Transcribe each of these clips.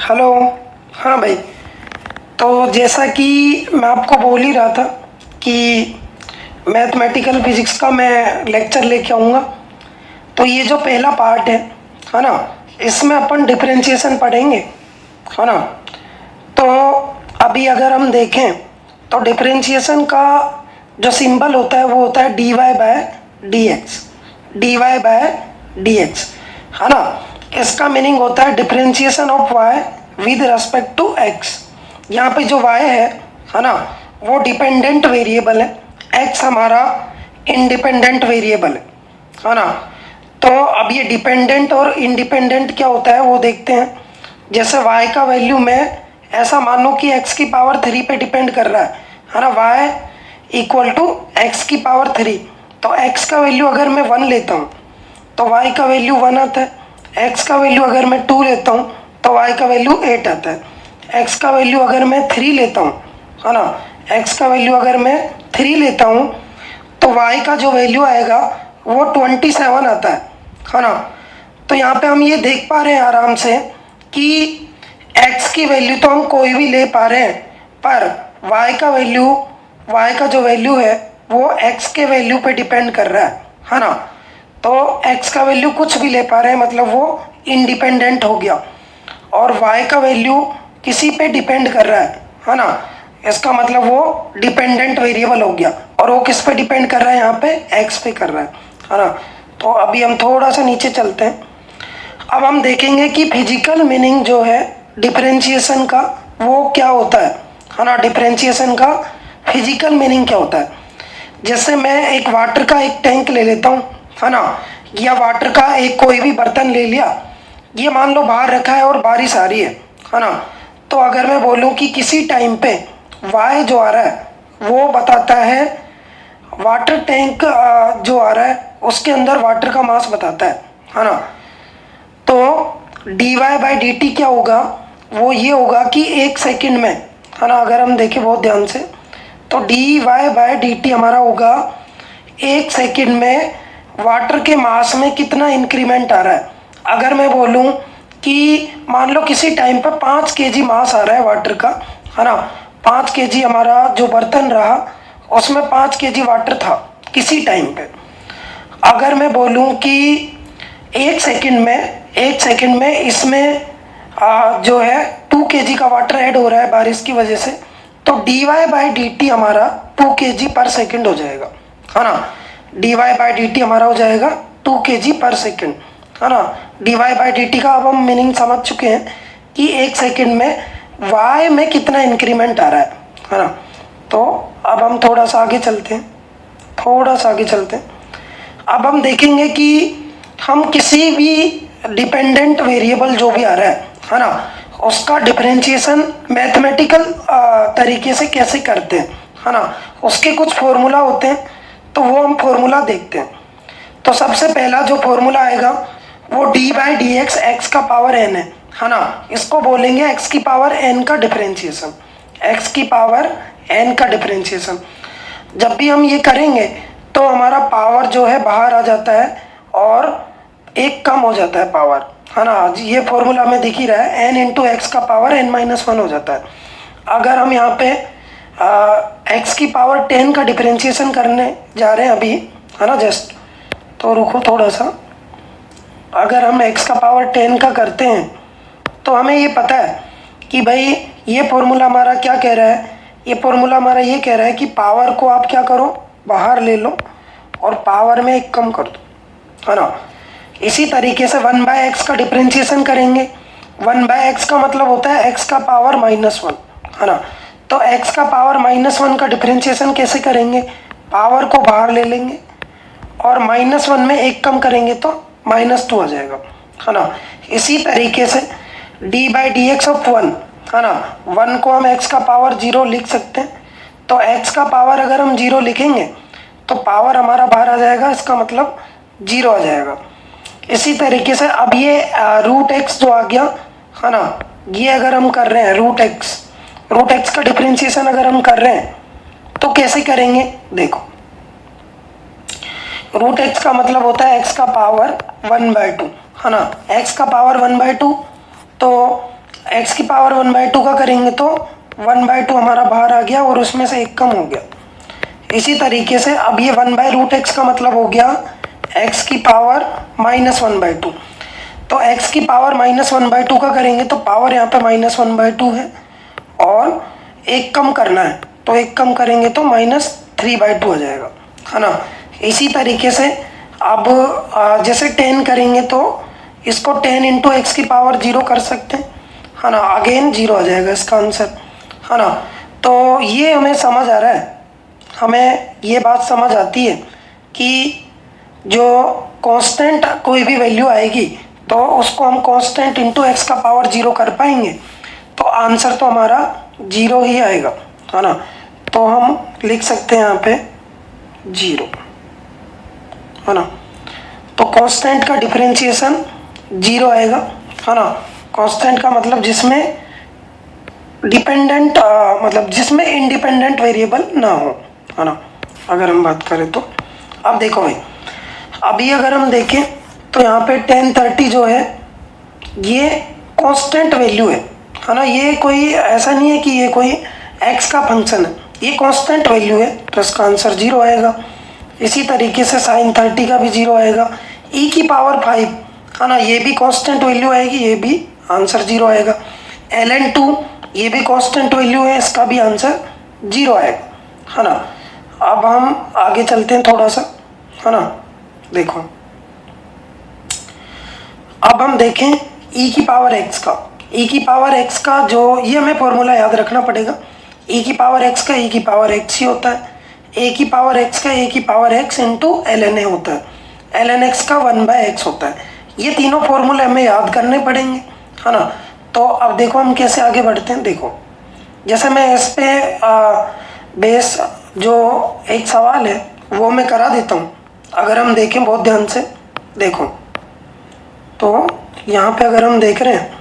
Hello. हाँ भाई, तो जैसा कि मैं आपको बोल ही रहा था कि मैथमेटिकल फिजिक्स का मैं लेक्चर लेके आऊँगा। तो ये जो पहला पार्ट है ना, इसमें अपन डिफरेंशिएशन पढ़ेंगे, है ना। तो अभी अगर हम देखें तो डिफरेंशिएशन का जो सिंबल होता है वो होता है dy by D X, D Y by D X, है ना। इसका मीनिंग होता है differentiation of y with respect to x। यहाँ पे जो y है ना, वो डिपेंडेंट वेरिएबल है, x हमारा इंडिपेंडेंट वेरिएबल है ना। तो अब ये डिपेंडेंट और इंडिपेंडेंट क्या होता है वो देखते हैं। जैसे y का वैल्यू मैं ऐसा मान लो कि x की पावर 3 पे डिपेंड कर रहा है ना, y इक्वल टू एक्स की पावर 3। तो x का वैल्यू अगर मैं 1 लेता हूँ तो y का वैल्यू 1 आता है। x का वैल्यू अगर मैं 2 लेता हूँ तो y का वैल्यू 8 आता है। x का वैल्यू अगर मैं 3 लेता हूँ, है ना, x का वैल्यू अगर मैं 3 लेता हूँ तो y का जो वैल्यू आएगा वो 27 आता है ना। तो यहाँ पे हम ये देख पा रहे हैं आराम से कि x की वैल्यू तो हम कोई भी ले पा रहे हैं, पर y का जो वैल्यू है वो x के वैल्यू पे डिपेंड कर रहा है ना। तो x का वैल्यू कुछ भी ले पा रहे हैं, मतलब वो इंडिपेंडेंट हो गया। और y का वैल्यू किसी पे डिपेंड कर रहा है ना, इसका मतलब वो डिपेंडेंट वेरिएबल हो गया। और वो किस पे डिपेंड कर रहा है, यहाँ पे x पे कर रहा है ना। तो अभी हम थोड़ा सा नीचे चलते हैं। अब हम देखेंगे कि फिजिकल मीनिंग जो है डिफरेंशिएशन का वो क्या होता है ना। डिफरेंशिएशन का फिजिकल मीनिंग क्या होता है। जैसे मैं एक वाटर का एक टैंक ले लेता हूँ, है ना, या वाटर का एक कोई भी बर्तन ले लिया, ये मान लो बाहर रखा है और बारिश आ रही है ना। तो अगर मैं बोलूँ कि किसी टाइम पे y जो आ रहा है वो बताता है वाटर टैंक जो आ रहा है उसके अंदर वाटर का मास बताता है ना। तो dy बाई डी टी क्या होगा, वो ये होगा कि 1 सेकंड में, है ना, अगर हम देखें बहुत ध्यान से तो dy बाई डी टी हमारा होगा 1 सेकंड में वाटर के मास में कितना इंक्रीमेंट आ रहा है। अगर मैं बोलूं कि मान लो किसी टाइम पर 5 केजी मास आ रहा है वाटर का, है ना, 5 केजी हमारा जो बर्तन रहा उसमें 5 केजी वाटर था किसी टाइम पे। अगर मैं बोलूं कि 1 सेकंड में इसमें जो है 2 केजी का वाटर ऐड हो रहा है बारिश की वजह से, तो dy बाई डी टी हमारा 2 केजी पर सेकंड हो जाएगा, है ना। dy बाई डी टी हमारा हो जाएगा 2 केजी पर सेकंड, है ना। dy बाई डी टी का अब हम मीनिंग समझ चुके हैं कि 1 सेकंड में y में कितना इंक्रीमेंट आ रहा है ना। तो अब हम थोड़ा सा आगे चलते हैं। अब हम देखेंगे कि हम किसी भी डिपेंडेंट वेरिएबल जो भी आ रहा है ना, उसका डिफरेंशिएशन मैथमेटिकल तरीके से कैसे करते हैं, है ना। उसके कुछ फॉर्मूला होते हैं, तो वो हम फॉर्मूला देखते हैं। तो सबसे पहला जो फॉर्मूला आएगा वो D by D x, x का पावर n है ना। इसको बोलेंगे x की पावर n का डिफरेंशिएशन, x की पावर n का डिफरेंशिएशन। जब भी हम ये करेंगे तो हमारा पावर जो है बाहर आ जाता है और एक कम हो जाता है पावर, है ना। ये फॉर्मूला में दिख ही रहा है, n इंटू एक्स का पावर n-1 हो जाता है। अगर हम यहाँ पे x की पावर 10 का डिफरेंशिएशन करने जा रहे हैं अभी, है ना, जस्ट, तो रुको थोड़ा सा। अगर हम x का पावर 10 का करते हैं तो हमें ये पता है कि भाई ये फॉर्मूला हमारा क्या कह रहा है, ये फॉर्मूला हमारा ये कह रहा है कि पावर को आप क्या करो, बाहर ले लो और पावर में एक कम कर दो, है ना। इसी तरीके से 1 बाय एक्स का डिफरेंशिएशन करेंगे। 1 बाय एक्स का मतलब होता है x का पावर -1, है ना। तो x का पावर -1 का डिफरेंशिएशन कैसे करेंगे, पावर को बाहर ले लेंगे और -1 में एक कम करेंगे तो -2 आ जाएगा, है ना। इसी तरीके से D by D x of 1, है ना, 1 को हम x का पावर 0 लिख सकते हैं। तो x का पावर अगर हम 0 लिखेंगे तो पावर हमारा बाहर आ जाएगा, इसका मतलब 0 आ जाएगा। इसी तरीके से अब ये रूट एक्स जो आ गया, है ना, ये अगर हम कर रहे हैं रूट एक्स का डिफरेंशिएशन अगर हम कर रहे हैं तो कैसे करेंगे, देखो। रूट एक्स का मतलब होता है x का पावर 1/2, है ना। x का पावर 1/2, तो x की पावर 1/2 का करेंगे तो 1/2 हमारा बाहर आ गया और उसमें से एक कम हो गया। इसी तरीके से अब ये 1/√x का मतलब हो गया x की पावर -1/2। तो x की पावर -1/2 का करेंगे तो पावर यहाँ पे -1/2 है और एक कम करना है, तो एक कम करेंगे तो -3/2 आ जाएगा, है ना। इसी तरीके से अब जैसे 10 करेंगे तो इसको 10 इंटू एक्स की पावर 0 कर सकते हैं, है ना। अगेन 0 आ जाएगा इसका आंसर, है ना। तो ये हमें समझ आ रहा है, हमें ये बात समझ आती है कि जो कांस्टेंट कोई भी वैल्यू आएगी तो उसको हम कांस्टेंट इंटू एक्स का पावर 0 कर पाएंगे, तो आंसर तो हमारा 0 ही आएगा, है ना। तो हम लिख सकते हैं यहाँ पे 0, है ना। तो कांस्टेंट का डिफरेंशिएशन 0 आएगा, है ना। कांस्टेंट का मतलब जिसमें डिपेंडेंट मतलब जिसमें इंडिपेंडेंट वेरिएबल ना हो, है ना, अगर हम बात करें तो। अब देखो भाई, अभी अगर हम देखें तो यहाँ पे 10, 30 जो है ये कांस्टेंट वैल्यू है ना। ये कोई ऐसा नहीं है कि ये कोई x का फंक्शन है, ये कांस्टेंट वैल्यू है, तो इसका आंसर 0 आएगा। इसी तरीके से sin 30 का भी 0 आएगा। e की पावर 5, है ना, ये भी कांस्टेंट वैल्यू आएगी, ये भी आंसर 0 आएगा। ln2 ये भी कांस्टेंट वैल्यू है, इसका भी आंसर 0 आएगा, है ना। अब हम आगे चलते हैं थोड़ा सा, है ना। देखो अब हम देखें e की पावर x का, e की पावर x का जो ये हमें फॉर्मूला याद रखना पड़ेगा। e की पावर x का e की पावर x ही होता है, a की पावर x का a की power x into ln a होता है, ln x का 1/x होता है। ये तीनों फॉर्मूले हमें याद करने पड़ेंगे, है ना। तो अब देखो हम कैसे आगे बढ़ते हैं। देखो जैसे मैं इस पे बेस जो एक सवाल है वो मैं करा देता हूँ। अगर हम देखें बहुत ध्यान से, देखो तो यहाँ पे अगर हम देख रहे हैं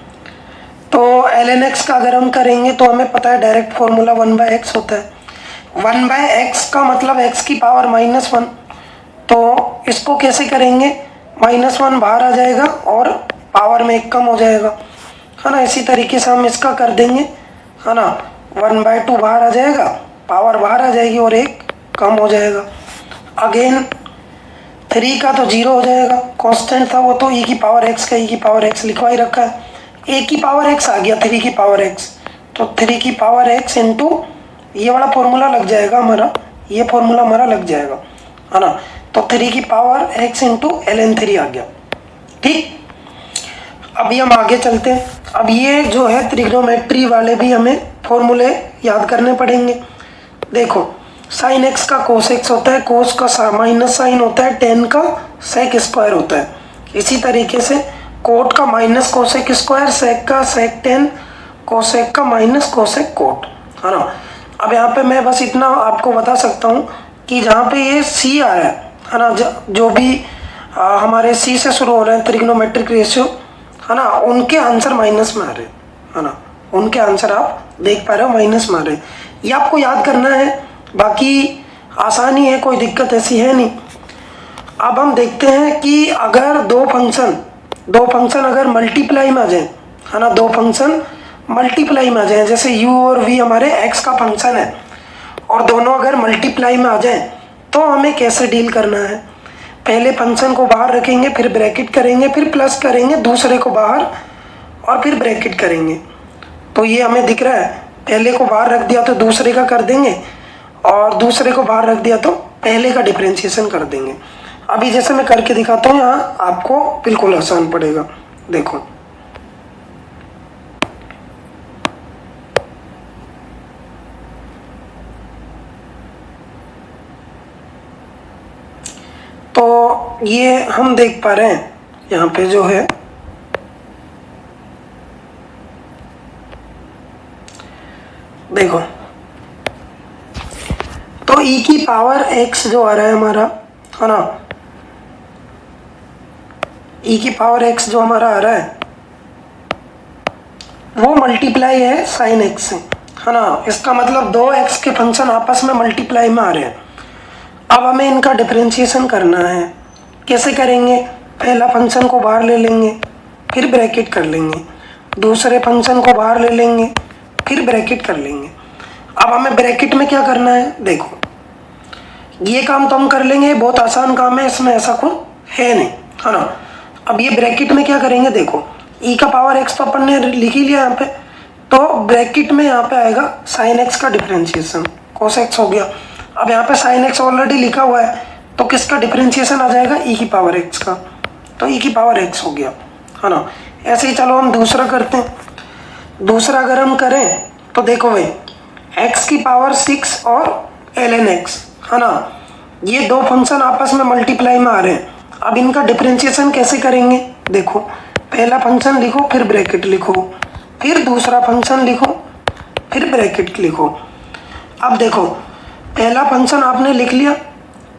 तो ln x का अगर हम करेंगे तो हमें पता है डायरेक्ट फॉर्मूला 1/x होता है। 1/x का मतलब x की पावर -1, तो इसको कैसे करेंगे, -1 बाहर आ जाएगा और पावर में एक कम हो जाएगा, है ना। इसी तरीके से हम इसका कर देंगे, है ना। 1/2 बाहर आ जाएगा, पावर बाहर आ जाएगी और एक कम हो जाएगा। अगेन 3 का तो 0 हो जाएगा, कांस्टेंट था वो, तो e की पावर x का e की पावर x लिखवा ही रखा है। a की पावर x आ गया 3 की पावर x, तो 3 की पावर x इंटू ये वाला फॉर्मूला लग जाएगा हमारा, ये फॉर्मूला हमारा लग जाएगा, है ना। तो 3 की पावर x इंटू ln3 आ गया, ठीक। अभी हम आगे चलते हैं। अब ये जो है ट्रिग्नोमेट्री वाले भी हमें फॉर्मूले याद करने पड़ेंगे। देखो साइन x का कोस x होता है, कोस का माइनस साइन होता है, टेन का सेक स्क्वायर होता है। इसी तरीके से कोट का माइनस कोसेक स्क्वायर, सेक का सेक टेन, कोसेक का माइनस कोसेक कोट, है ना। अब यहाँ पे मैं बस इतना आपको बता सकता हूँ कि जहाँ पे ये c आ रहा है ना, जो भी हमारे c से शुरू हो रहे हैं ट्रिग्नोमेट्रिक रेशियो, है ना, उनके आंसर माइनस में आ रहे हैं, है ना। उनके आंसर आप देख पा रहे हो माइनस में आ रहे हैं। ये आपको याद करना है, बाकी आसानी है, कोई दिक्कत ऐसी है नहीं। अब हम देखते हैं कि अगर दो फंक्शन अगर मल्टीप्लाई में आ जाए, है ना, दो फंक्शन मल्टीप्लाई में आ जाए, जैसे u और v हमारे x का फंक्शन है और दोनों अगर मल्टीप्लाई में आ जाए तो हमें कैसे डील करना है। पहले फंक्शन को बाहर रखेंगे, फिर ब्रैकेट करेंगे, फिर प्लस करेंगे, दूसरे को बाहर और फिर ब्रैकेट करेंगे। तो ये हमें दिख रहा है, पहले को बाहर रख दिया तो दूसरे का कर देंगे और दूसरे को बाहर रख दिया तो पहले का डिफरेंशिएशन कर देंगे। अभी जैसे मैं करके दिखाता हूँ, यहाँ आपको बिल्कुल आसान पड़ेगा। देखो तो ये हम देख पा रहे हैं यहाँ पे जो है, देखो तो e की पावर x जो आ रहा है हमारा, है ना, e की पावर x जो हमारा आ रहा है वो मल्टीप्लाई है साइन x से, है ना। इसका मतलब दो x के फंक्शन आपस में मल्टीप्लाई में आ रहे हैं। अब हमें इनका डिफरेंशिएशन करना है। कैसे करेंगे, पहला फंक्शन को बाहर ले लेंगे, फिर ब्रैकेट कर लेंगे, दूसरे फंक्शन को बाहर ले लेंगे, फिर ब्रैकेट कर लेंगे। अब हमें ब्रैकेट में क्या करना है, देखो ये काम तो हम कर लेंगे, बहुत आसान काम है, इसमें ऐसा कुछ है नहीं, है ना। अब ये ब्रैकेट में क्या करेंगे, देखो e का पावर x तो अपन ने लिख ही लिया यहाँ पे, तो ब्रैकेट में यहाँ पे आएगा साइन x का डिफरेंशिएशन, cos x हो गया। अब यहाँ पे साइन x ऑलरेडी लिखा हुआ है, तो किसका डिफरेंशिएशन आ जाएगा, e की पावर x का, तो e की पावर x हो गया, है ना। ऐसे ही चलो हम दूसरा करते हैं। दूसरा अगर हम करें तो देखो भाई x की पावर 6 और ln x, है ना, ये दो फंक्शन आपस में मल्टीप्लाई में आ रहे हैं। अब इनका डिफरेंशिएशन कैसे करेंगे, देखो पहला फंक्शन लिखो, फिर ब्रैकेट लिखो, फिर दूसरा फंक्शन लिखो, फिर ब्रैकेट लिखो। अब देखो पहला फंक्शन आपने लिख लिया,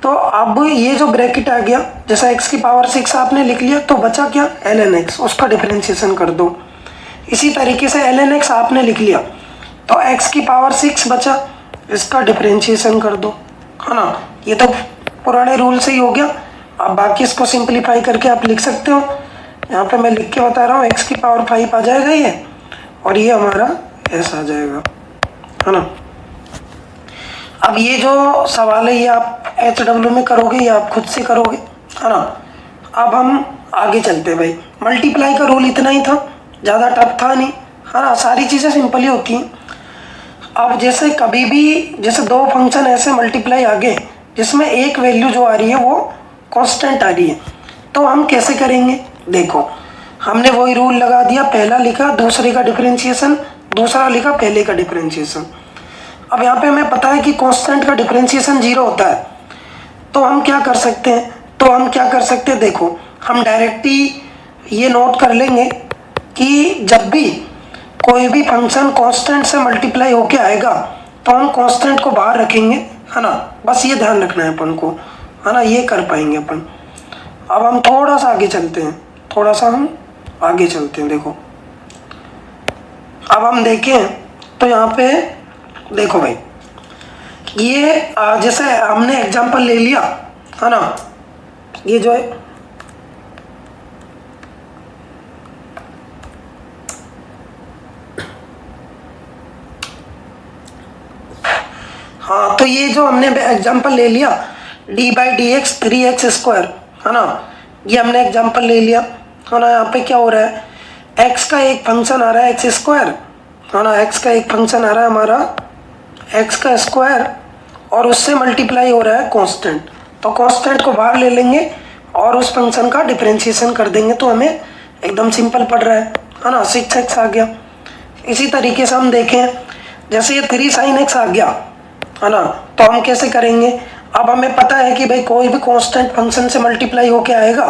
तो अब ये जो ब्रैकेट आ गया, जैसा x की पावर 6 आपने लिख लिया, तो बचा क्या, ln x, उसका डिफरेंशिएशन कर दो। इसी तरीके से ln x आपने लिख लिया, तो x की पावर 6 बचा, इसका डिफरेंशिएशन कर दो, है ना। ये तो पुराने रूल से ही हो गया। अब बाकी इसको सिंपलीफाई करके आप लिख सकते हो, यहाँ पे मैं लिख के बता रहा हूँ, x की पावर 5 आ जाएगा ये, और ये हमारा s आ जाएगा, है ना। अब ये जो सवाल है ये आप HW में करोगे या आप खुद से करोगे, है ना। अब हम आगे चलते हैं भाई, मल्टीप्लाई का रूल इतना ही था, ज़्यादा टफ था नहीं, है ना, सारी चीज़ें सिंपल ही होती हैं। अब जैसे कभी भी जैसे दो फंक्शन ऐसे मल्टीप्लाई आ गए जिसमें एक वैल्यू जो आ रही है वो कांस्टेंट आ रही है, तो हम कैसे करेंगे, देखो हमने वही रूल लगा दिया, पहला लिखा दूसरे का डिफरेंशिएशन, दूसरा लिखा पहले का डिफरेंशिएशन। अब यहाँ पे हमें पता है कि कांस्टेंट का डिफरेंशिएशन 0 होता है, तो हम क्या कर सकते हैं, देखो हम डायरेक्टली ये नोट कर लेंगे कि जब भी कोई भी फंक्शन कांस्टेंट से मल्टीप्लाई होके आएगा तो हम कांस्टेंट को बाहर रखेंगे, है ना। बस ये ध्यान रखना है अपन को, है ना, ये कर पाएंगे अपन। अब हम थोड़ा सा आगे चलते हैं, देखो अब हम देखें तो यहाँ पे देखो भाई, ये जैसे हमने एग्जांपल ले लिया, है ना, ये जो है हाँ, तो ये जो हमने एग्जांपल ले लिया d/dx 3x², है ना, ये हमने एग्जांपल ले लिया, है ना। यहाँ पे क्या हो रहा है, x का एक फंक्शन आ रहा है x², है ना, x का एक फंक्शन आ रहा है हमारा x का स्क्वायर, और उससे मल्टीप्लाई हो रहा है कांस्टेंट, तो कांस्टेंट को बाहर ले लेंगे और उस फंक्शन का डिफरेंशिएशन कर देंगे, तो हमें एकदम सिंपल पड़ रहा है ना, 6x आ गया। इसी तरीके से हम देखें, जैसे ये 3 sin x आ गया, है ना, तो हम कैसे करेंगे, अब हमें पता है कि भाई कोई भी कांस्टेंट फंक्शन से मल्टीप्लाई होके आएगा,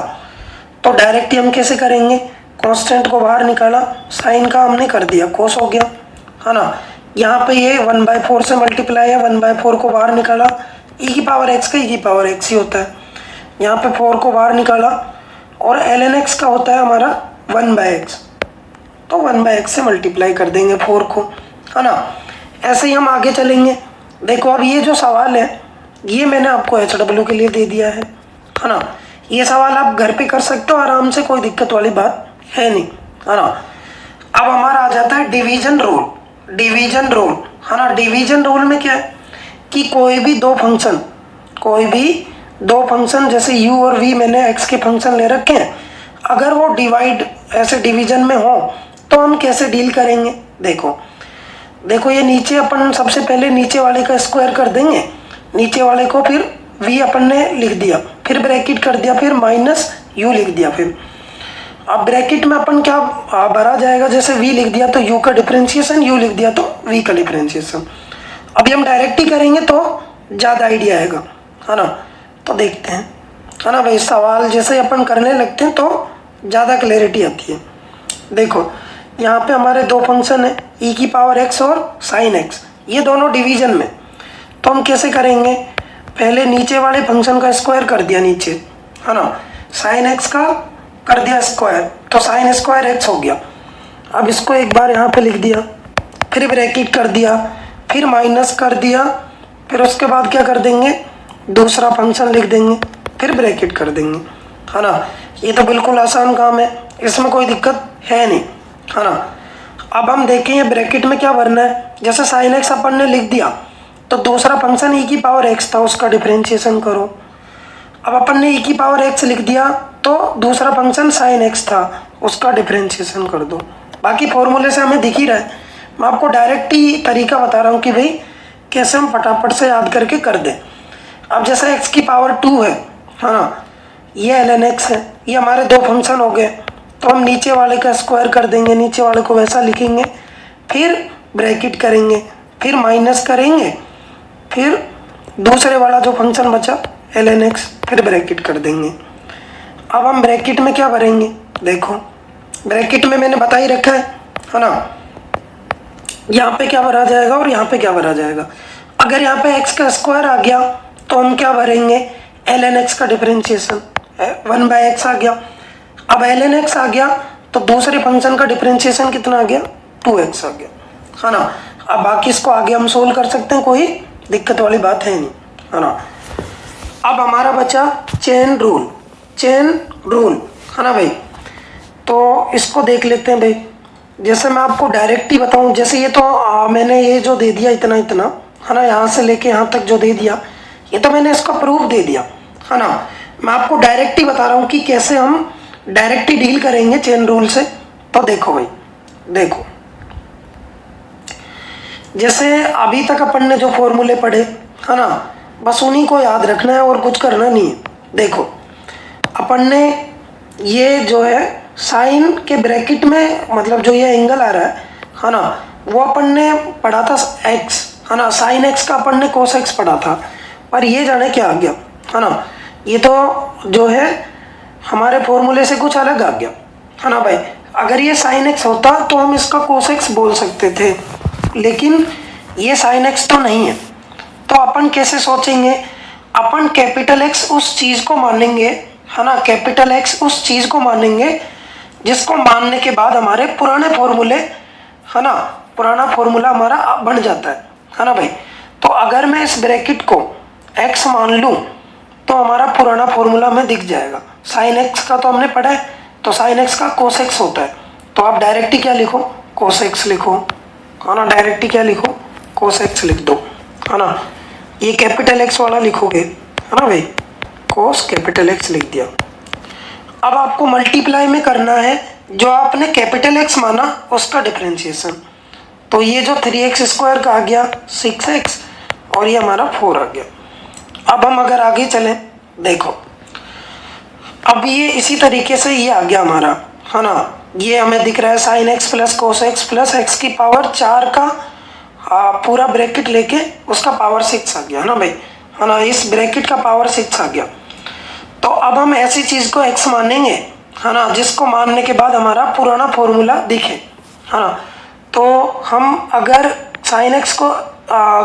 तो डायरेक्टली हम कैसे करेंगे, कांस्टेंट को बाहर निकाला, साइन का हमने कर दिया, कोस हो गया, है ना। यहाँ पे ये 1/4 से मल्टीप्लाई है, 1/4 को बाहर निकाला, e की पावर x का e की पावर x ही होता है, यहाँ पे 4 को बाहर निकाला, और ln x का होता है हमारा 1/x, तो 1/x से मल्टीप्लाई कर देंगे 4 को, है ना। ऐसे ही हम आगे चलेंगे। देखो अब ये जो सवाल है ये मैंने आपको HW के लिए दे दिया है ना, ये सवाल आप घर पे कर सकते हो आराम से, कोई दिक्कत वाली बात है नहीं, है ना। अब हमारा आ जाता है डिवीजन रूल, है ना। डिवीजन रूल में क्या है कि कोई भी दो फंक्शन जैसे u और v, मैंने x के फंक्शन ले रखे हैं, अगर वो डिवाइड ऐसे डिवीजन में हो तो हम कैसे डील करेंगे, देखो ये नीचे अपन सबसे पहले नीचे वाले का स्क्वायर कर देंगे, नीचे वाले को, फिर v अपन ने लिख दिया, फिर ब्रैकेट कर दिया, फिर माइनस u लिख दिया, फिर अब ब्रैकेट में अपन क्या भरा जाएगा, जैसे v लिख दिया तो u का डिफरेंशिएशन, u लिख दिया तो v का डिफरेंशिएशन। अभी हम डायरेक्ट ही करेंगे तो ज़्यादा आइडिया आएगा, है ना। तो देखते हैं, है ना भाई, सवाल जैसे अपन करने लगते हैं तो ज़्यादा क्लैरिटी आती है। देखो यहाँ पे हमारे दो फंक्शन है, e की पावर x और sin x, ये दोनों डिवीजन में, तो हम कैसे करेंगे, पहले नीचे वाले फंक्शन का स्क्वायर कर दिया नीचे, है ना, sin x का कर दिया स्क्वायर, तो sin स्क्वायर x हो गया। अब इसको एक बार यहाँ पे लिख दिया, फिर ब्रैकेट कर दिया, फिर माइनस कर दिया, फिर उसके बाद क्या कर देंगे, दूसरा फंक्शन लिख देंगे, फिर ब्रैकेट कर देंगे, है ना। ये तो बिल्कुल आसान काम है, इसमें कोई दिक्कत है नहीं, है ना। अब हम देखें ये ब्रैकेट में क्या भरना है। जैसे साइन एक्स अपन ने लिख दिया तो दूसरा फंक्शन e की पावर x था, उसका डिफरेंशिएशन करो। अब अपन ने e की पावर x लिख दिया तो दूसरा फंक्शन साइन x था, उसका डिफरेंशिएशन कर दो। बाकी फॉर्मूले से हमें दिख ही रहा है, मैं आपको डायरेक्ट ही तरीका बता रहा हूँ कि भाई कैसे हम फटाफट से याद करके कर दें। अब जैसे x की पावर 2 है ना, ये ln x है, ये हमारे दो फंक्शन हो गए, तो हम नीचे वाले का स्क्वायर कर देंगे, नीचे वाले को वैसा लिखेंगे, फिर ब्रैकेट करेंगे, फिर माइनस करेंगे, फिर दूसरे वाला जो फंक्शन बचा ln x, फिर ब्रैकेट कर देंगे। अब हम ब्रैकेट में क्या भरेंगे, देखो ब्रैकेट में मैंने बता ही रखा है ना, यहाँ पे क्या भरा जाएगा और यहाँ पे क्या भरा जाएगा। अगर यहाँ पे x का स्क्वायर आ गया तो हम क्या भरेंगे, ln x का डिफरेंशिएशन 1/x आ गया। अब ln x आ गया तो दूसरे फंक्शन का डिफरेंशिएशन कितना आ गया, 2x आ गया, है ना। अब बाकी इसको आगे हम सोल्व कर सकते हैं, कोई दिक्कत वाली बात है नहीं, है ना। अब हमारा बचा चेन रूल, है ना भाई। तो इसको देख लेते हैं भाई। जैसे मैं आपको डायरेक्ट ही बताऊं, जैसे ये तो मैंने ये जो दे दिया इतना इतना, है ना, यहाँ से लेके यहाँ तक जो दे दिया, ये तो मैंने इसका प्रूफ दे दिया, है ना। मैं आपको डायरेक्ट ही बता रहा हूँ कि कैसे हम डायरेक्ट ही डील करेंगे चेन रूल से। तो देखो भाई, देखो जैसे अभी तक अपन ने जो फॉर्मूले पढ़े, है ना, बस उन्हीं को याद रखना है और कुछ करना नहीं है। देखो अपन ने ये जो है साइन के ब्रैकेट में, मतलब जो ये एंगल आ रहा है ना, वो अपन ने पढ़ा था x, है ना, साइन x का अपन ने कोस x पढ़ा था, पर ये जाने क्या आ गया, है ना, ये तो जो है हमारे फॉर्मूले से कुछ अलग आ गया, है ना भाई। अगर ये साइन x होता तो हम इसका कोस x बोल सकते थे, लेकिन ये साइन x तो नहीं है। तो अपन कैसे सोचेंगे, अपन कैपिटल X उस चीज को मानेंगे, है ना, कैपिटल X उस चीज को मानेंगे जिसको मानने के बाद हमारे पुराने फॉर्मूले, है ना, पुराना फॉर्मूला हमारा बन जाता है ना भाई। तो अगर मैं इस ब्रैकेट को x मान लूं तो हमारा पुराना फॉर्मूला में दिख जाएगा। साइन x का तो हमने पढ़ा है, तो साइन x का कोस x होता है, तो आप डायरेक्ट ही क्या लिखो, कोस x लिखो, है ना, डायरेक्ट ही क्या लिखो, कोस x लिख दो, है ना। ये कैपिटल X वाला लिखोगे, है ना भाई, कोस कैपिटल X लिख दिया। अब आपको मल्टीप्लाई में करना है जो आपने कैपिटल X माना उसका डिफरेंशिएशन। तो ये जो 3x² का आ गया 6x और ये हमारा 4 आ गया। अब हम अगर आगे चलें, देखो अब ये इसी तरीके से ये आ गया हमारा, है ना, ये हमें दिख रहा है sine x plus cos x plus x की पावर 4 का पूरा ब्रैकेट लेके उसका पावर 6 आ गया, है ना भाई, है ना, इस ब्रैकेट का पावर 6 आ गया। तो अब हम ऐसी चीज को x मानेंगे, है ना, जिसको मानने के बाद हमारा पुराना फॉर्मूला दिखे, है ना। तो हम अगर साइन x को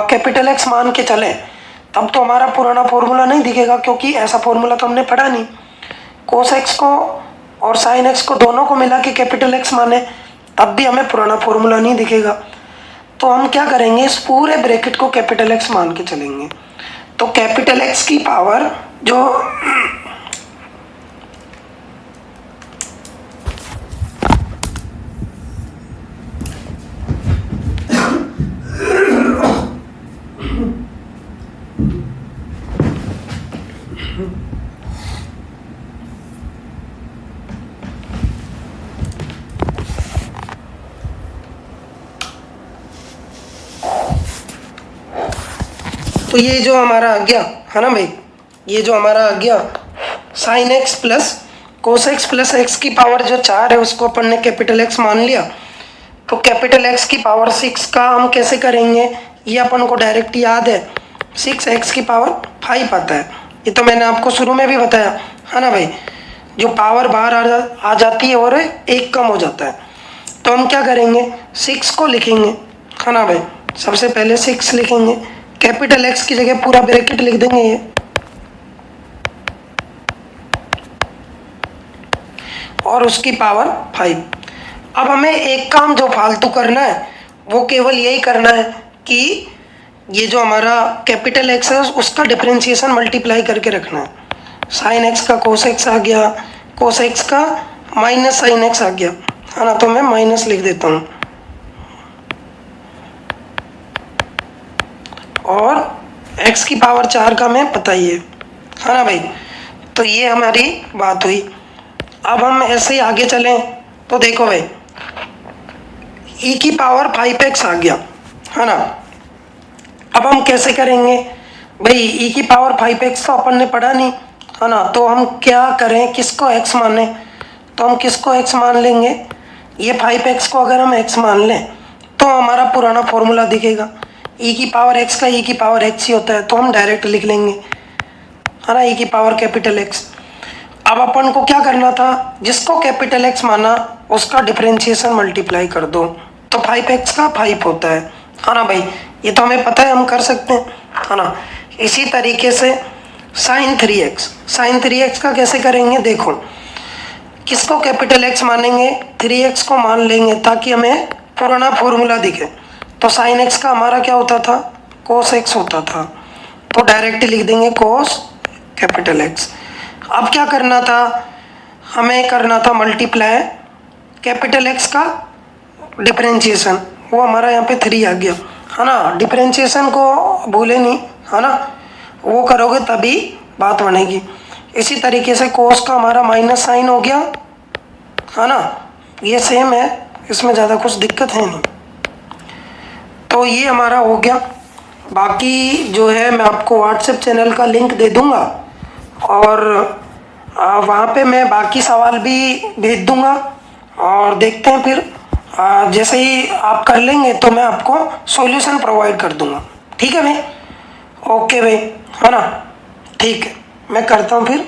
कैपिटल X मान के चले तब तो हमारा पुराना फॉर्मूला नहीं दिखेगा, क्योंकि ऐसा फॉर्मूला तो हमने पढ़ा नहीं। कोस x को और साइन x को दोनों को मिला के कैपिटल X माने तब भी हमें पुराना फॉर्मूला नहीं दिखेगा। तो हम क्या करेंगे, इस पूरे ब्रैकेट को कैपिटल X मान के चलेंगे। तो कैपिटल X की पावर जो तो ये जो हमारा आ गया, है ना भाई, ये जो हमारा आ गया sine x plus cos x plus x की पावर जो 4 है उसको अपन ने कैपिटल X मान लिया। तो कैपिटल X की पावर 6 का हम कैसे करेंगे, ये अपन को डायरेक्ट याद है, 6x की पावर 5 आता है। ये तो मैंने आपको शुरू में भी बताया, है ना भाई, जो पावर बाहर आ जाती है और एक कम हो जाता है। तो हम क्या करेंगे, 6 को लिखेंगे, है ना भाई, सबसे पहले 6 लिखेंगे, कैपिटल X की जगह पूरा ब्रैकेट लिख देंगे ये, और उसकी पावर 5। अब हमें एक काम जो फालतू करना है वो केवल यही करना है कि ये जो हमारा कैपिटल X है उसका डिफरेंशिएशन मल्टीप्लाई करके रखना है। साइन x का कोस x आ गया, कोस x का माइनस साइन x आ गया, है ना, तो मैं माइनस लिख देता हूँ, और x की पावर 4 का हमें पता ही है ना भाई। तो ये हमारी बात हुई। अब हम ऐसे ही आगे चलें तो देखो भाई e की पावर 5x आ गया है ना। अब हम कैसे करेंगे भाई, e की पावर 5x तो अपन ने पढ़ा नहीं है ना, तो हम क्या करें, किसको x माने, तो हम किसको x मान लेंगे, ये 5x को अगर हम x मान लें तो हमारा पुराना फॉर्मूला दिखेगा, e की पावर x का e की पावर x ही होता है, तो हम डायरेक्ट लिख लेंगे है ना, e की पावर कैपिटल x। अब अपन को क्या करना था, जिसको कैपिटल X माना उसका डिफरेंशिएशन मल्टीप्लाई कर दो, तो 5x का 5 होता है ना भाई, ये तो हमें पता है, हम कर सकते हैं है ना। इसी तरीके से साइन 3x का कैसे करेंगे, देखो किसको कैपिटल X मानेंगे, 3x को मान लेंगे ताकि हमें पुराना फॉर्मूला दिखे। तो साइन x का हमारा क्या होता था, cos x होता था, तो डायरेक्ट लिख देंगे cos कैपिटल X। अब क्या करना था, हमें करना था मल्टीप्लाई कैपिटल X का डिफरेंशिएशन, वो हमारा यहाँ पे 3 आ गया है ना। डिफरेंशिएशन को भूले नहीं है ना, वो करोगे तभी बात बनेगी। इसी तरीके से कोस का हमारा माइनस साइन हो गया है ना, ये सेम है, इसमें ज़्यादा कुछ दिक्कत है नहीं। तो ये हमारा हो गया। बाकी जो है मैं आपको व्हाट्सएप चैनल का लिंक दे दूँगा और वहाँ पे मैं बाकी सवाल भी भेज दूँगा और देखते हैं फिर जैसे ही आप कर लेंगे तो मैं आपको सॉल्यूशन प्रोवाइड कर दूँगा। ठीक है भाई, ओके भाई है ना, ठीक है मैं करता हूँ फिर।